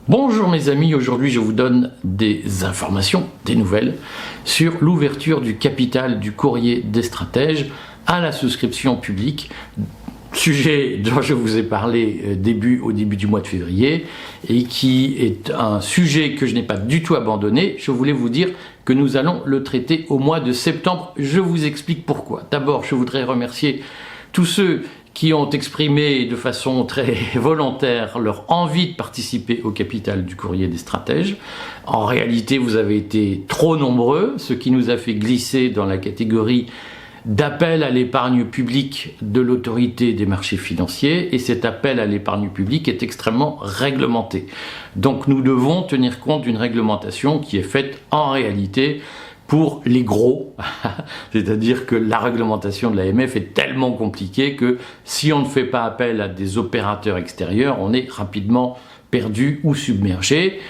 Bonjour mes amis, aujourd'hui je vous donne des informations, des nouvelles sur l'ouverture du capital du courrier des stratèges à la souscription publique, sujet dont je vous ai parlé au début du mois de février et qui est un sujet que je n'ai pas du tout abandonné. Je voulais vous dire que nous allons le traiter au mois de septembre. Je vous explique pourquoi. D'abord, je voudrais remercier tous ceux qui ont exprimé de façon très volontaire leur envie de participer au capital du courrier des stratèges. En réalité, vous avez été trop nombreux, ce qui nous a fait glisser dans la catégorie d'appel à l'épargne publique de l'autorité des marchés financiers, et cet appel à l'épargne publique est extrêmement réglementé. Donc nous devons tenir compte d'une réglementation qui est faite en réalité pour les gros, c'est-à-dire que la réglementation de l'AMF est tellement compliquée que si on ne fait pas appel à des opérateurs extérieurs, on est rapidement perdu ou submergé.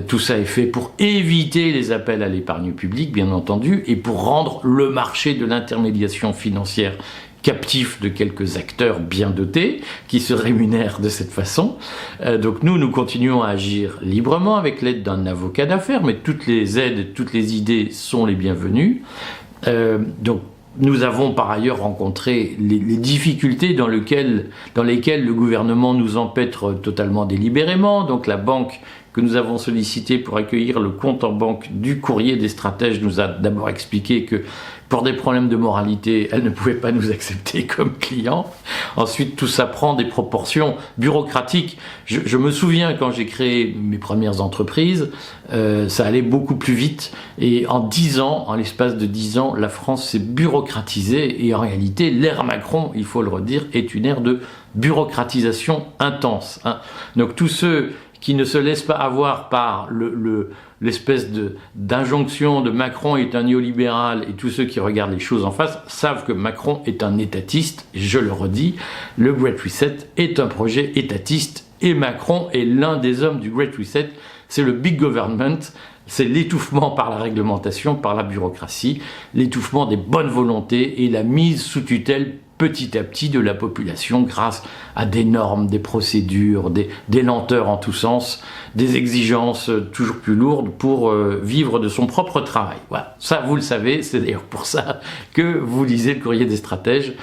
Tout ça est fait pour éviter les appels à l'épargne publique, bien entendu, et pour rendre le marché de l'intermédiation financière captif de quelques acteurs bien dotés qui se rémunèrent de cette façon. Donc nous continuons à agir librement avec l'aide d'un avocat d'affaires, mais toutes les aides, toutes les idées sont les bienvenues. Donc nous avons par ailleurs rencontré les difficultés dans lesquelles le gouvernement nous empêtre totalement délibérément. Donc la banque que nous avons sollicitée pour accueillir le compte en banque du courrier des stratèges nous a d'abord expliqué que pour des problèmes de moralité, elle ne pouvait pas nous accepter comme clients. Ensuite, tout ça prend des proportions bureaucratiques. Je me souviens quand j'ai créé mes premières entreprises, ça allait beaucoup plus vite. Et en l'espace de 10 ans, la France s'est bureaucratisée. Et en réalité, l'ère Macron, il faut le redire, est une ère de bureaucratisation intense. Donc tous ceux qui ne se laissent pas avoir par l'espèce d'injonction de Macron est un néolibéral, et tous ceux qui regardent les choses en face savent que Macron est un étatiste. Je le redis, le Great Reset est un projet étatiste et Macron est l'un des hommes du Great Reset. C'est le big government, c'est l'étouffement par la réglementation, par la bureaucratie, l'étouffement des bonnes volontés et la mise sous tutelle petit à petit de la population grâce à des normes, des procédures, des lenteurs en tous sens, des exigences toujours plus lourdes pour vivre de son propre travail. Voilà, ça vous le savez, c'est d'ailleurs pour ça que vous lisez le courrier des stratèges.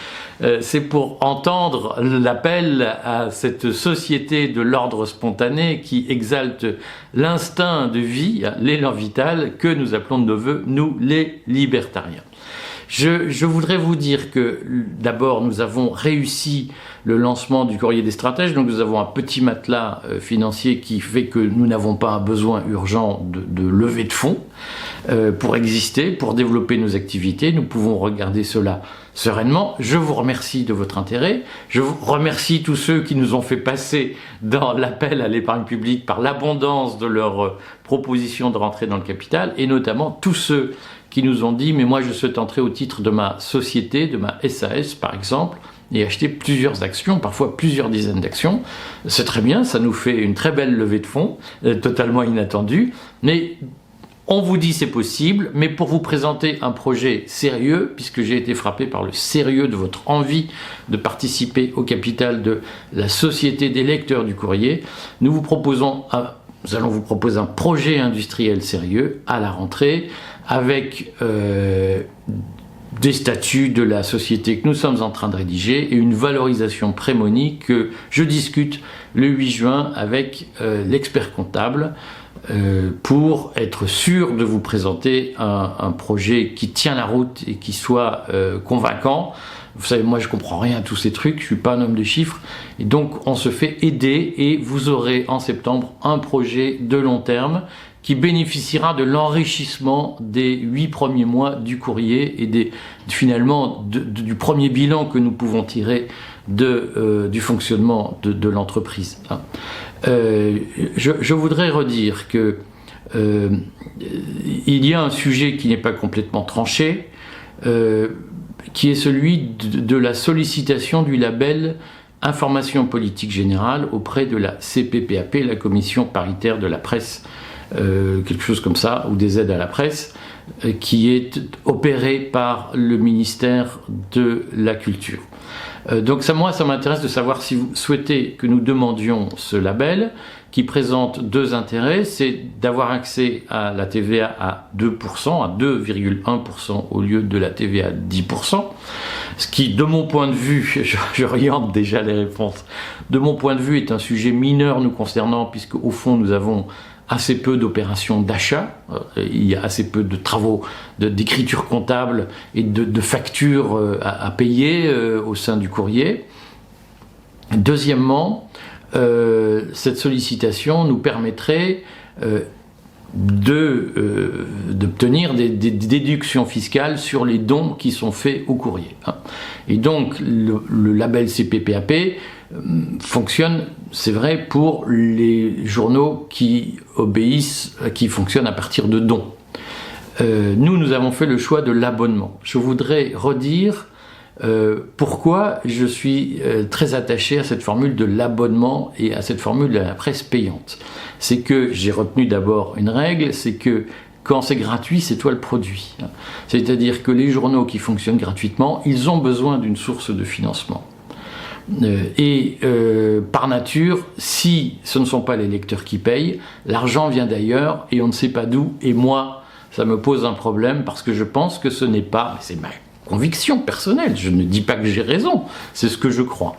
C'est pour entendre l'appel à cette société de l'ordre spontané qui exalte l'instinct de vie, l'élan vital, que nous appelons de nos voeux, nous les libertariens. Je voudrais vous dire que d'abord nous avons réussi le lancement du courrier des stratèges, donc nous avons un petit matelas financier qui fait que nous n'avons pas un besoin urgent de levée de fonds pour exister, pour développer nos activités. Nous pouvons regarder cela sereinement. Je vous remercie de votre intérêt. Je vous remercie tous ceux qui nous ont fait passer dans l'appel à l'épargne publique par l'abondance de leurs propositions de rentrer dans le capital, et notamment tous ceux qui nous ont dit « mais moi je souhaite entrer au titre de ma société, de ma SAS par exemple, et acheter plusieurs actions, parfois plusieurs dizaines d'actions ». C'est très bien, ça nous fait une très belle levée de fonds, totalement inattendue, mais on vous dit c'est possible, mais pour vous présenter un projet sérieux, puisque j'ai été frappé par le sérieux de votre envie de participer au capital de la Société des lecteurs du courrier, nous allons vous proposer un projet industriel sérieux à la rentrée, avec des statuts de la société que nous sommes en train de rédiger et une valorisation prémonique que je discute le 8 juin avec l'expert comptable pour être sûr de vous présenter un projet qui tient la route et qui soit convaincant. Vous savez, moi je comprends rien à tous ces trucs, je suis pas un homme de chiffres, et donc on se fait aider et vous aurez en septembre un projet de long terme qui bénéficiera de l'enrichissement des 8 premiers mois du courrier et finalement du premier bilan que nous pouvons tirer du fonctionnement de l'entreprise. Je voudrais redire que il y a un sujet qui n'est pas complètement tranché, qui est celui de la sollicitation du label Information politique générale auprès de la CPPAP, la Commission paritaire de la presse, quelque chose comme ça, ou des aides à la presse, qui est opérée par le ministère de la Culture. Donc moi, ça m'intéresse de savoir si vous souhaitez que nous demandions ce label, qui présente deux intérêts. C'est d'avoir accès à la TVA à 2%, à 2,1% au lieu de la TVA à 10%, ce qui, de mon point de vue, j'oriente déjà les réponses, de mon point de vue est un sujet mineur nous concernant, puisque au fond nous avons assez peu d'opérations d'achat, il y a assez peu de travaux d'écriture comptable et de factures à payer au sein du courrier. Deuxièmement, cette sollicitation nous permettrait d'obtenir des déductions fiscales sur les dons qui sont faits au courrier. Et donc le label CPPAP fonctionne, c'est vrai, pour les journaux qui fonctionnent à partir de dons. Nous avons fait le choix de l'abonnement. Je voudrais redire pourquoi je suis très attaché à cette formule de l'abonnement et à cette formule de la presse payante. C'est que j'ai retenu d'abord une règle, c'est que quand c'est gratuit, c'est toi le produit. C'est-à-dire que les journaux qui fonctionnent gratuitement, ils ont besoin d'une source de financement. Par nature, si ce ne sont pas les lecteurs qui payent, l'argent vient d'ailleurs et on ne sait pas d'où. Et moi, ça me pose un problème parce que je pense que ce n'est pas... C'est ma conviction personnelle, je ne dis pas que j'ai raison, c'est ce que je crois.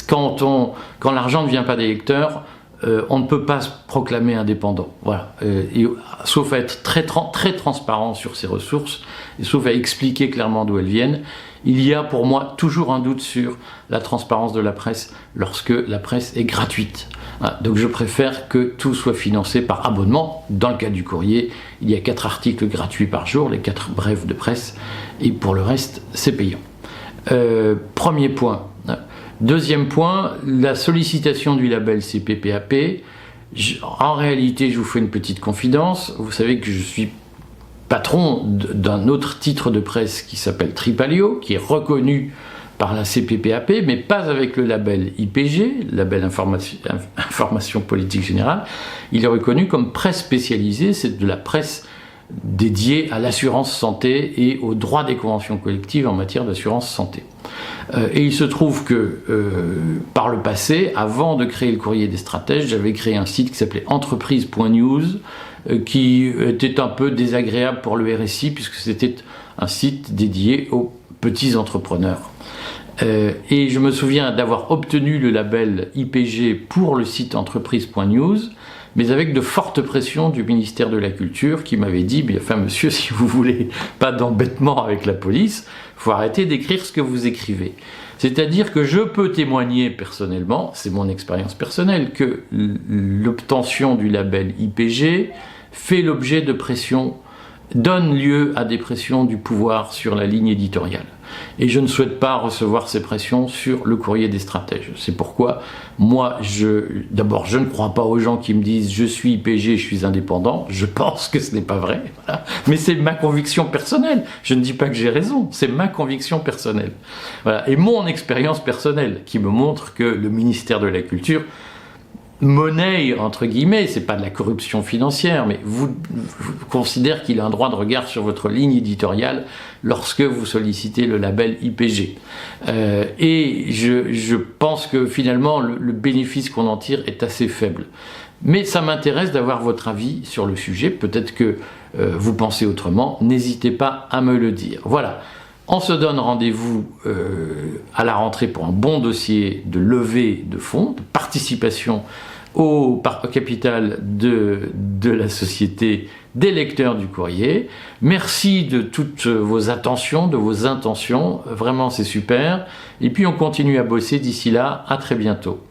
Quand l'argent ne vient pas des lecteurs, on ne peut pas se proclamer indépendant. Voilà. Sauf à être très transparent sur ses ressources, et sauf à expliquer clairement d'où elles viennent. Il y a pour moi toujours un doute sur la transparence de la presse lorsque la presse est gratuite. Voilà. Donc je préfère que tout soit financé par abonnement. Dans le cas du courrier, il y a 4 articles gratuits par jour, les 4 brèves de presse, et pour le reste, c'est payant. Premier point. Deuxième point, la sollicitation du label CPPAP. En réalité, je vous fais une petite confidence. Vous savez que je suis patron d'un autre titre de presse qui s'appelle Tripalio, qui est reconnu par la CPPAP, mais pas avec le label IPG, label Information Politique Générale. Il est reconnu comme presse spécialisée, c'est de la presse dédiée à l'assurance santé et aux droits des conventions collectives en matière d'assurance santé. Et il se trouve que par le passé, avant de créer le Courrier des Stratèges, j'avais créé un site qui s'appelait entreprise.news, qui était un peu désagréable pour le RSI, puisque c'était un site dédié aux petits entrepreneurs. Et je me souviens d'avoir obtenu le label IPG pour le site entreprise.news, mais avec de fortes pressions du ministère de la Culture qui m'avait dit « Enfin monsieur, si vous voulez pas d'embêtement avec la police, il faut arrêter d'écrire ce que vous écrivez ». C'est-à-dire que je peux témoigner personnellement, c'est mon expérience personnelle, que l'obtention du label IPG fait l'objet de pressions, donne lieu à des pressions du pouvoir sur la ligne éditoriale. Et je ne souhaite pas recevoir ces pressions sur le Courrier des Stratèges. C'est pourquoi, moi, d'abord, je ne crois pas aux gens qui me disent « je suis IPG, je suis indépendant ». Je pense que ce n'est pas vrai, voilà. Mais c'est ma conviction personnelle. Je ne dis pas que j'ai raison, c'est ma conviction personnelle. Voilà. Et mon expérience personnelle qui me montre que le ministère de la Culture monnaie, entre guillemets, c'est pas de la corruption financière, mais vous considère qu'il a un droit de regard sur votre ligne éditoriale lorsque vous sollicitez le label IPG. Et je pense que finalement, le bénéfice qu'on en tire est assez faible. Mais ça m'intéresse d'avoir votre avis sur le sujet. Peut-être que vous pensez autrement. N'hésitez pas à me le dire. Voilà. On se donne rendez-vous à la rentrée pour un bon dossier de levée de fonds, de participation au capital de la société des lecteurs du courrier. Merci de toutes vos attentions, de vos intentions. Vraiment, c'est super. Et puis, on continue à bosser d'ici là. À très bientôt.